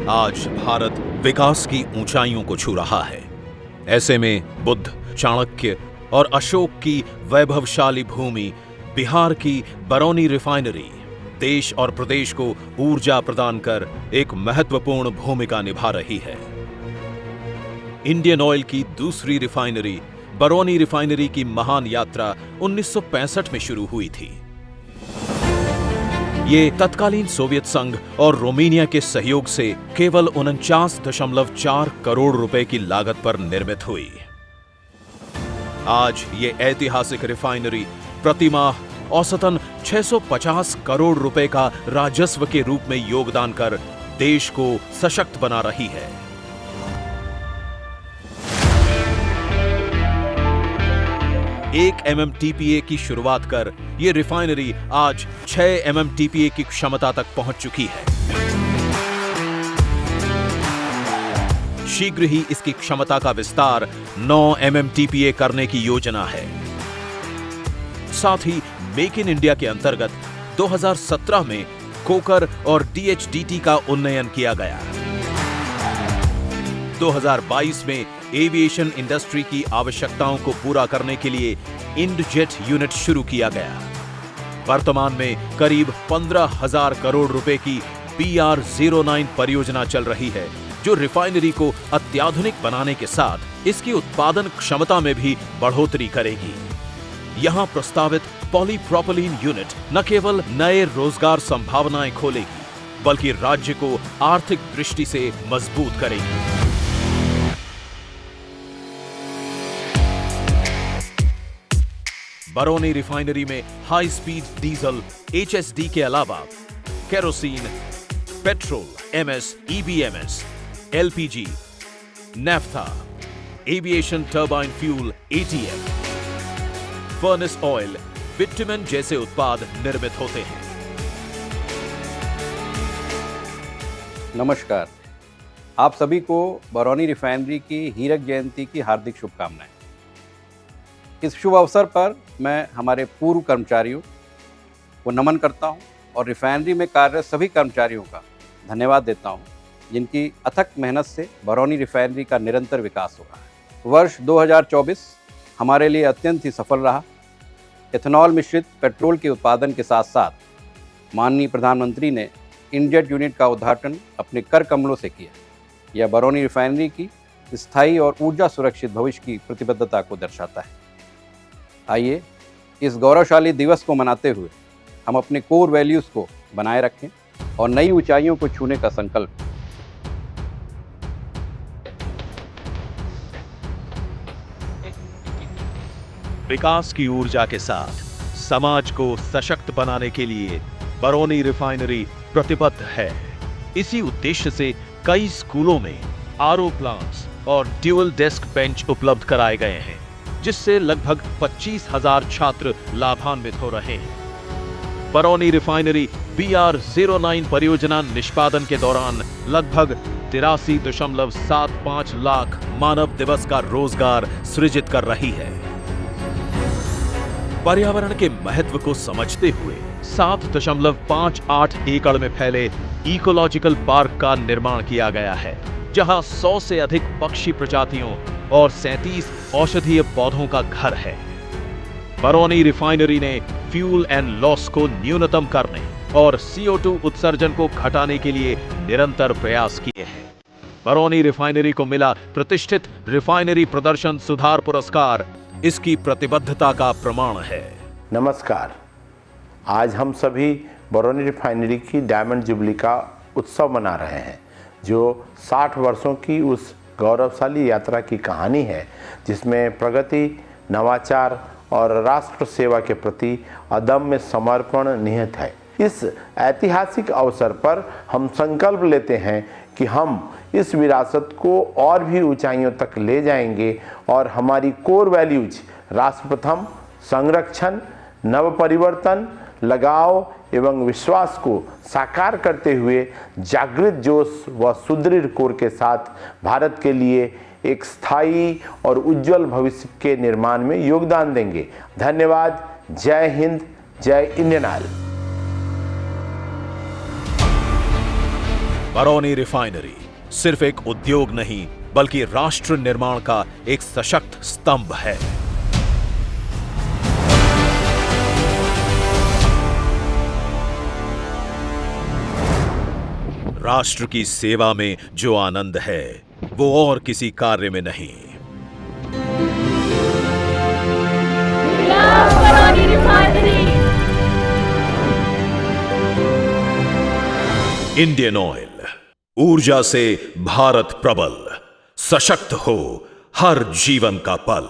आज भारत विकास की ऊंचाइयों को छू रहा है। ऐसे में बुद्ध, चाणक्य और अशोक की वैभवशाली भूमि बिहार की बरौनी रिफाइनरी देश और प्रदेश को ऊर्जा प्रदान कर एक महत्वपूर्ण भूमिका निभा रही है। इंडियन ऑयल की दूसरी रिफाइनरी बरौनी रिफाइनरी की महान यात्रा 1965 में शुरू हुई थी। ये तत्कालीन सोवियत संघ और रोमानिया के सहयोग से केवल 49.4 करोड़ रुपए की लागत पर निर्मित हुई। आज ये ऐतिहासिक रिफाइनरी प्रतिमाह औसतन 650 करोड़ रुपए का राजस्व के रूप में योगदान कर देश को सशक्त बना रही है। 1 MMTPA की शुरुआत कर यह रिफाइनरी आज 6 MMTPA की क्षमता तक पहुंच चुकी है। शीघ्र ही इसकी क्षमता का विस्तार 9 MMTPA करने की योजना है। साथ ही मेक इन इंडिया के अंतर्गत 2017 में कोकर और DHDT का उन्नयन किया गया। 2022 में एविएशन इंडस्ट्री की आवश्यकताओं को पूरा करने के लिए इंडजेट यूनिट शुरू किया गया। वर्तमान में करीब 15,000 करोड़ रुपए की BR-09 परियोजना चल रही है, जो रिफाइनरी को अत्याधुनिक बनाने के साथ इसकी उत्पादन क्षमता में भी बढ़ोतरी करेगी। यहां प्रस्तावित पॉलीप्रोपिलीन यूनिट न केवल नए रोजगार संभावनाएं खोलेगी, बल्कि राज्य को आर्थिक दृष्टि से मजबूत करेगी। बरौनी रिफाइनरी में हाई स्पीड डीजल HSD के अलावा kerosene, petrol, MS, EBMS, LPG, naphtha, aviation turbine fuel ATF, furnace oil, bitumen जैसे उत्पाद निर्मित होते हैं। नमस्कार, आप सभी को बरौनी रिफाइनरी की हीरक जयंती की हार्दिक शुभकामनाएं। इस शुभ अवसर पर मैं हमारे पूर्व कर्मचारियों को नमन करता हूं और रिफाइनरी में कार्यरत सभी कर्मचारियों का धन्यवाद देता हूं, जिनकी अथक मेहनत से बरौनी रिफाइनरी का निरंतर विकास हो रहा है। वर्ष 2024 हमारे लिए अत्यंत ही सफल रहा। एथेनॉल मिश्रित पेट्रोल के उत्पादन के साथ साथ माननीय प्रधानमंत्री ने इंडजेट यूनिट का उद्घाटन अपने कर कमलों से किया। यह बरौनी रिफाइनरी की स्थायी और ऊर्जा सुरक्षित भविष्य की प्रतिबद्धता को दर्शाता है। आइए इस गौरवशाली दिवस को मनाते हुए हम अपने कोर वैल्यूज को बनाए रखें और नई ऊंचाइयों को छूने का संकल्प। विकास की ऊर्जा के साथ समाज को सशक्त बनाने के लिए बरौनी रिफाइनरी प्रतिबद्ध है। इसी उद्देश्य से कई स्कूलों में RO प्लांट्स और ड्यूल डेस्क बेंच उपलब्ध कराए गए हैं, जिससे लगभग 25,000 छात्र लाभान्वित हो रहे हैं। बरौनी रिफाइनरी BR-09 परियोजना निष्पादन के दौरान लगभग 83.75 लाख मानव दिवस का रोजगार सृजित कर रही है। पर्यावरण के महत्व को समझते हुए 7.58 एकड़ में फैले इकोलॉजिकल पार्क का निर्माण किया गया है, जहां 100 से अधिक पक्षी प्रजातियों और 37 औषधीय पौधों का घर है। बरौनी रिफाइनरी ने फ्यूल एंड लॉस को न्यूनतम करने और CO2 उत्सर्जन को घटाने के लिए निरंतर प्रयास किए हैं। बरौनी रिफाइनरी को मिला प्रतिष्ठित रिफाइनरी प्रदर्शन सुधार पुरस्कार इसकी प्रतिबद्धता का प्रमाण है। नमस्कार, आज हम सभी बरौनी रिफाइनरी की डायमंड जुबली का उत्सव मना रहे हैं, जो 60 वर्षों की उस गौरवशाली यात्रा की कहानी है, जिसमें प्रगति, नवाचार और राष्ट्र सेवा के प्रति अदम्य समर्पण निहित है। इस ऐतिहासिक अवसर पर हम संकल्प लेते हैं कि हम इस विरासत को और भी ऊंचाइयों तक ले जाएंगे और हमारी कोर वैल्यूज राष्ट्र प्रथम, संरक्षण, नव परिवर्तन, लगाव एवं विश्वास को साकार करते हुए जागृत जोश व सुदृढ़ कोर के साथ भारत के लिए एक स्थायी और उज्जवल भविष्य के निर्माण में योगदान देंगे। धन्यवाद। जय हिंद, जय इंडियन ऑयल। बरौनी रिफाइनरी सिर्फ एक उद्योग नहीं बल्कि राष्ट्र निर्माण का एक सशक्त स्तंभ है। राष्ट्र की सेवा में जो आनंद है वो और किसी कार्य में नहीं। बरौनी रिफाइनरी। इंडियन ऑयल, ऊर्जा से भारत प्रबल, सशक्त हो हर जीवन का पल।